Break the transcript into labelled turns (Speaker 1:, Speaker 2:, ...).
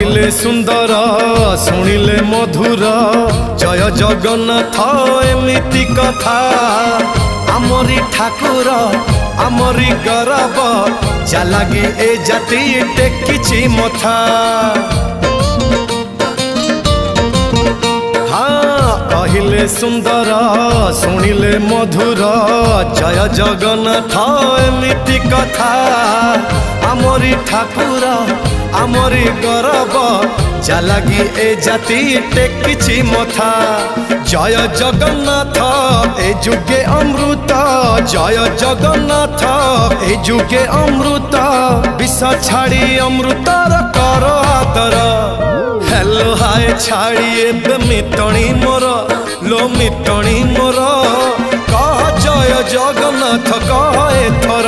Speaker 1: कहिले सुंदर शुणिले मधुर जय जगन्नाथ एमिति कथा आमरी ठाकुर आमरी गौरव जालागी ए जाति टेकिछि मथा। कहिले सुंदर शुणिले मधुर जय जगन्नाथ एमिति कथा आमरी ठाकुर आमरी गौरव जालागी ए जाति टेकिछि मथा। जय जगन्नाथ ए जुगे अमृत जय जगन्नाथ ए जुगे अमृत विष छाड़ी अमृतर कर आदर। हेलो हाय छाड़ी एबे मितणी मोर लो मितणी मोर कह जय जगन्नाथ कह एथर।